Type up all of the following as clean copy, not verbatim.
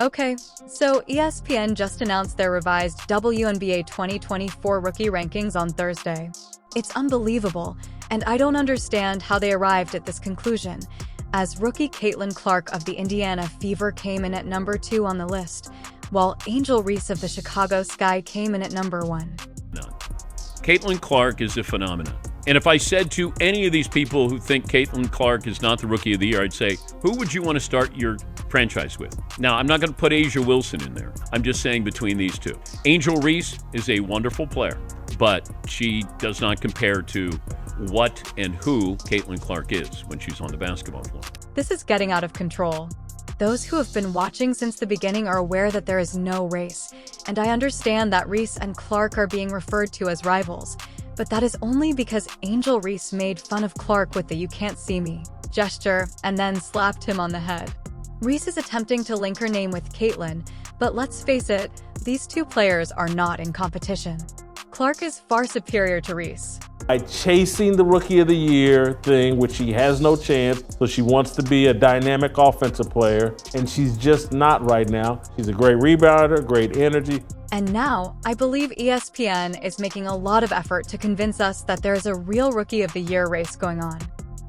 Okay, so ESPN just announced their revised WNBA 2024 rookie rankings on Thursday. It's unbelievable, and I don't understand how they arrived at this conclusion, as rookie Caitlin Clark of the Indiana Fever came in at number 2 on the list, while Angel Reese of the Chicago Sky came in at number 1. None. Caitlin Clark is a phenomenon. And if I said to any of these people who think Caitlin Clark is not the Rookie of the Year, I'd say, who would you want to start your franchise with? Now, I'm not going to put Asia Wilson in there. I'm just saying between these two. Angel Reese is a wonderful player, but she does not compare to what and who Caitlin Clark is when she's on the basketball floor. This is getting out of control. Those who have been watching since the beginning are aware that there is no race, and I understand that Reese and Clark are being referred to as rivals. But that is only because Angel Reese made fun of Clark with the "you can't see me" gesture and then slapped him on the head. Reese is attempting to link her name with Caitlin, but let's face it, these two players are not in competition. Clark is far superior to Reese. By chasing the Rookie of the Year thing, which she has no chance, so she wants to be a dynamic offensive player, and she's just not right now. She's a great rebounder, great energy. And now, I believe ESPN is making a lot of effort to convince us that there is a real Rookie of the Year race going on.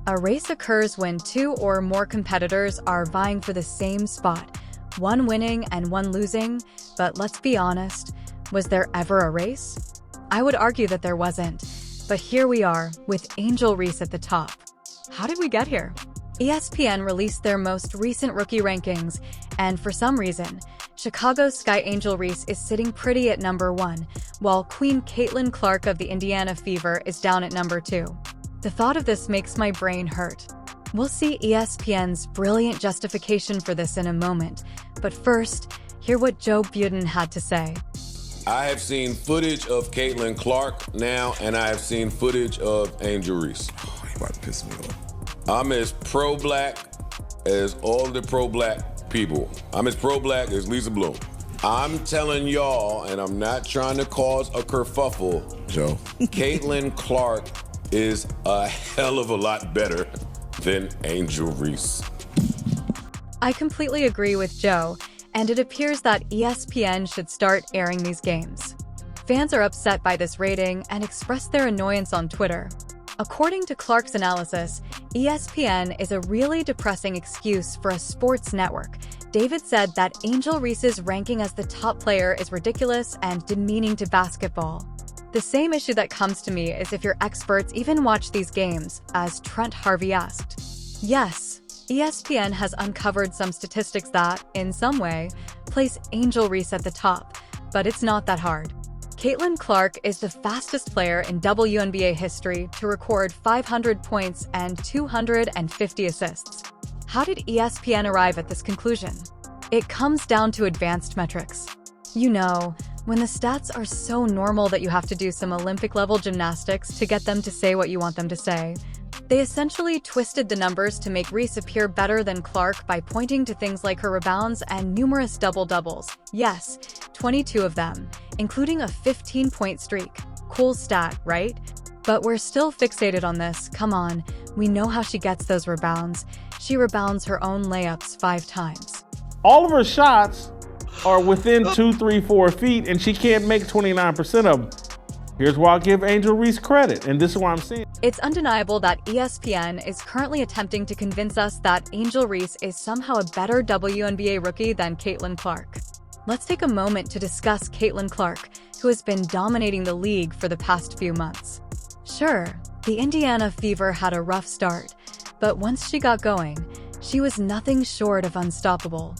A race occurs when 2 or more competitors are vying for the same spot, one winning and one losing, but let's be honest, was there ever a race? I would argue that there wasn't, but here we are, with Angel Reese at the top. How did we get here? ESPN released their most recent rookie rankings, and for some reason, Chicago Sky Angel Reese is sitting pretty at number 1, while Queen Caitlin Clark of the Indiana Fever is down at number 2. The thought of this makes my brain hurt. We'll see ESPN's brilliant justification for this in a moment, but first, hear what Joe Budden had to say. I have seen footage of Caitlin Clark now, and I have seen footage of Angel Reese. Oh, you about to piss me off. I'm as pro-black as all the pro-black people. I'm as pro-black as Lisa Bloom. I'm telling y'all, and I'm not trying to cause a kerfuffle, Joe. Caitlin Clark is a hell of a lot better than Angel Reese. I completely agree with Joe, and it appears that ESPN should start airing these games. Fans are upset by this rating and express their annoyance on Twitter. According to Clark's analysis, ESPN is a really depressing excuse for a sports network. David said that Angel Reese's ranking as the top player is ridiculous and demeaning to basketball. The same issue that comes to me is if your experts even watch these games, as Trent Harvey asked. Yes, ESPN has uncovered some statistics that, in some way, place Angel Reese at the top, but it's not that hard. Caitlin Clark is the fastest player in WNBA history to record 500 points and 250 assists. How did ESPN arrive at this conclusion? It comes down to advanced metrics. You know, when the stats are so normal that you have to do some Olympic-level gymnastics to get them to say what you want them to say. They essentially twisted the numbers to make Reese appear better than Clark by pointing to things like her rebounds and numerous double-doubles. Yes, 22 of them, including a 15-point streak. Cool stat, right? But we're still fixated on this. Come on, we know how she gets those rebounds. She rebounds her own layups 5 times. All of her shots are within 2, 3, 4 feet, and she can't make 29% of them. Here's why I'll give Angel Reese credit, and this is why I'm saying. It's undeniable that ESPN is currently attempting to convince us that Angel Reese is somehow a better WNBA rookie than Caitlin Clark. Let's take a moment to discuss Caitlin Clark, who has been dominating the league for the past few months. Sure, the Indiana Fever had a rough start, but once she got going, she was nothing short of unstoppable.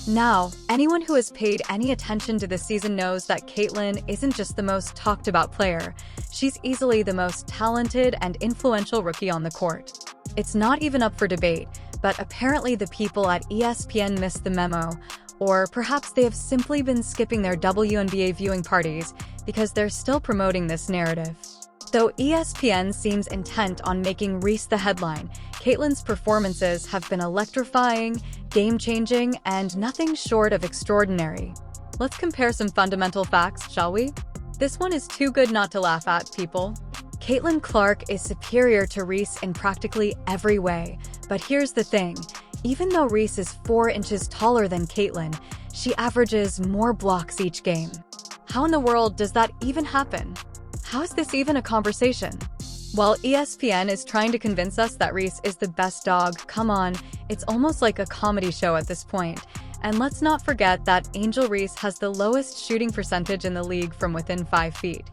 Now, anyone who has paid any attention to this season knows that Caitlin isn't just the most talked about player, she's easily the most talented and influential rookie on the court. It's not even up for debate, but apparently the people at ESPN missed the memo, or perhaps they have simply been skipping their WNBA viewing parties because they're still promoting this narrative. Though ESPN seems intent on making Reese the headline, Caitlin's performances have been electrifying, game-changing, and nothing short of extraordinary. Let's compare some fundamental facts, shall we? This one is too good not to laugh at, people. Caitlin Clark is superior to Reese in practically every way, but here's the thing. Even though Reese is 4 inches taller than Caitlin, she averages more blocks each game. How in the world does that even happen? How is this even a conversation? While ESPN is trying to convince us that Reese is the best dog, come on, it's almost like a comedy show at this point. And let's not forget that Angel Reese has the lowest shooting percentage in the league from within 5 feet.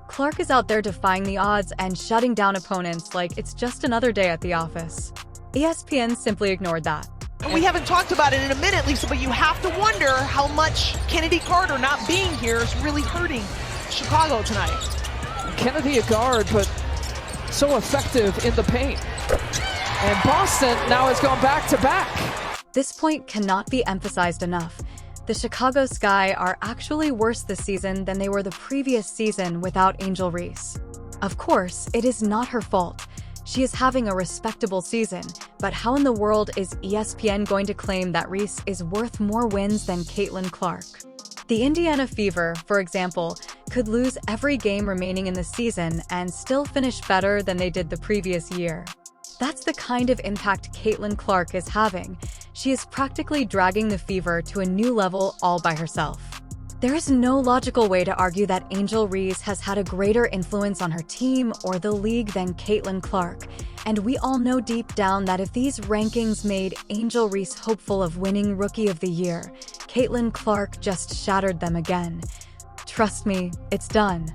Clark is out there defying the odds and shutting down opponents like it's just another day at the office. ESPN simply ignored that. We haven't talked about it in a minute, Lisa, but you have to wonder how much Kennedy Carter not being here is really hurting Chicago tonight. Kennedy a guard, but so effective in the paint. And Boston now has gone back-to-back. This point cannot be emphasized enough. The Chicago Sky are actually worse this season than they were the previous season without Angel Reese. Of course, it is not her fault. She is having a respectable season, but how in the world is ESPN going to claim that Reese is worth more wins than Caitlin Clark? The Indiana Fever, for example, could lose every game remaining in the season and still finish better than they did the previous year. That's the kind of impact Caitlin Clark is having. She is practically dragging the Fever to a new level all by herself. There is no logical way to argue that Angel Reese has had a greater influence on her team or the league than Caitlin Clark, and we all know deep down that if these rankings made Angel Reese hopeful of winning Rookie of the Year, Caitlin Clark just shattered them again. Trust me, it's done.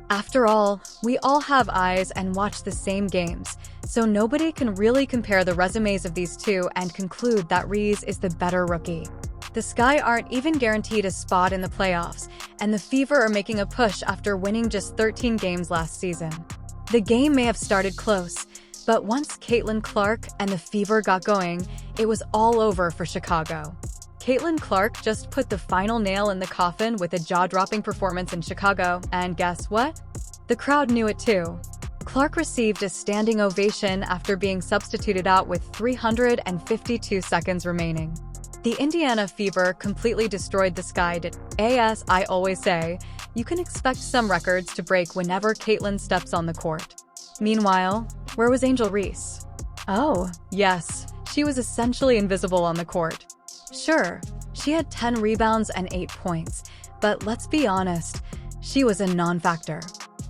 After all, we all have eyes and watch the same games, so nobody can really compare the resumes of these two and conclude that Reese is the better rookie. The Sky aren't even guaranteed a spot in the playoffs, and the Fever are making a push after winning just 13 games last season. The game may have started close, but once Caitlin Clark and the Fever got going, it was all over for Chicago. Caitlin Clark just put the final nail in the coffin with a jaw-dropping performance in Chicago, and guess what? The crowd knew it too. Clark received a standing ovation after being substituted out with 352 seconds remaining. The Indiana Fever completely destroyed the Sky. As I always say, you can expect some records to break whenever Caitlin steps on the court. Meanwhile, where was Angel Reese? Oh, yes, she was essentially invisible on the court. Sure, she had 10 rebounds and 8 points, but let's be honest, she was a non-factor.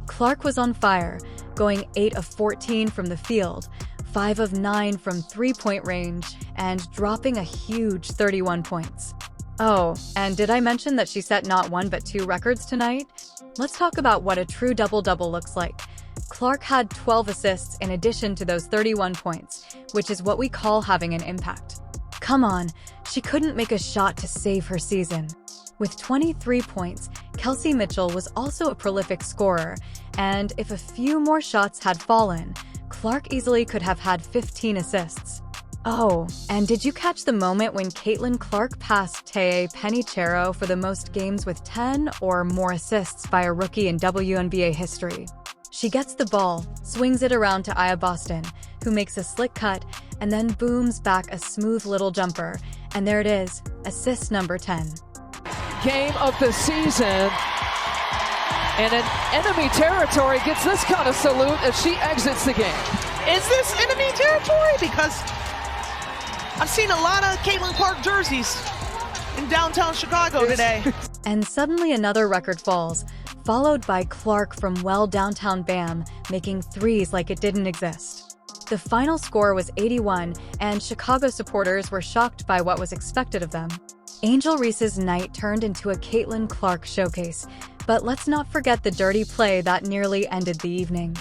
Clark was on fire, going 8 of 14 from the field, 5 of 9 from three-point range, and dropping a huge 31 points. Oh, and did I mention that she set not 1 but 2 records tonight? Let's talk about what a true double-double looks like. Clark had 12 assists in addition to those 31 points, which is what we call having an impact. Come on, she couldn't make a shot to save her season. With 23 points, Kelsey Mitchell was also a prolific scorer, and if a few more shots had fallen, Clark easily could have had 15 assists. Oh, and did you catch the moment when Caitlin Clark passed Taya Penicheiro for the most games with 10 or more assists by a rookie in WNBA history? She gets the ball, swings it around to Aya Boston, who makes a slick cut, and then booms back a smooth little jumper, and there it is, assist number 10. Game of the season, and an enemy territory gets this kind of salute as she exits the game. Is this enemy territory? Because I've seen a lot of Caitlin Clark jerseys in downtown Chicago today. And suddenly another record falls, followed by Clark from well downtown Bam, making threes like it didn't exist. The final score was 81, and Chicago supporters were shocked by what was expected of them. Angel Reese's night turned into a Caitlin Clark showcase, but let's not forget the dirty play that nearly ended the evening.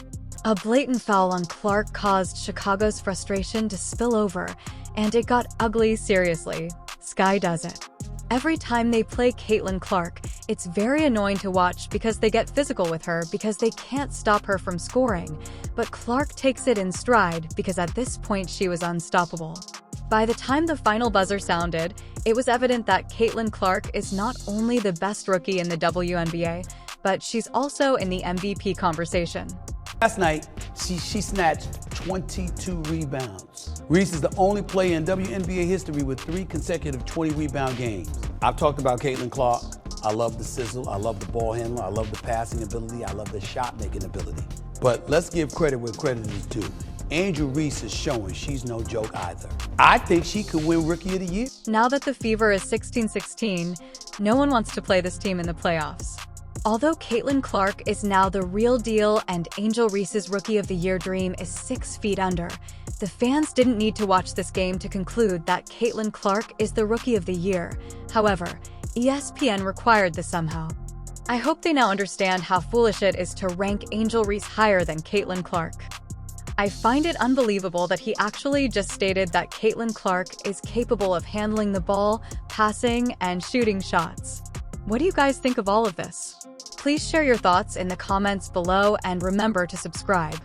A blatant foul on Clark caused Chicago's frustration to spill over, and it got ugly seriously. Sky does it. Every time they play Caitlin Clark, it's very annoying to watch because they get physical with her because they can't stop her from scoring, but Clark takes it in stride because at this point she was unstoppable. By the time the final buzzer sounded, it was evident that Caitlin Clark is not only the best rookie in the WNBA, but she's also in the MVP conversation. Last night, she snatched 22 rebounds. Reese is the only player in WNBA history with 3 consecutive 20-rebound games. I've talked about Caitlin Clark. I love the sizzle. I love the ball handler. I love the passing ability. I love the shot-making ability. But let's give credit where credit is due. Angel Reese is showing she's no joke either. I think she could win Rookie of the Year. Now that the Fever is 16-16, no one wants to play this team in the playoffs. Although Caitlin Clark is now the real deal and Angel Reese's Rookie of the Year dream is 6 feet under, the fans didn't need to watch this game to conclude that Caitlin Clark is the Rookie of the Year. However, ESPN required this somehow. I hope they now understand how foolish it is to rank Angel Reese higher than Caitlin Clark. I find it unbelievable that he actually just stated that Caitlin Clark is capable of handling the ball, passing, and shooting shots. What do you guys think of all of this? Please share your thoughts in the comments below and remember to subscribe.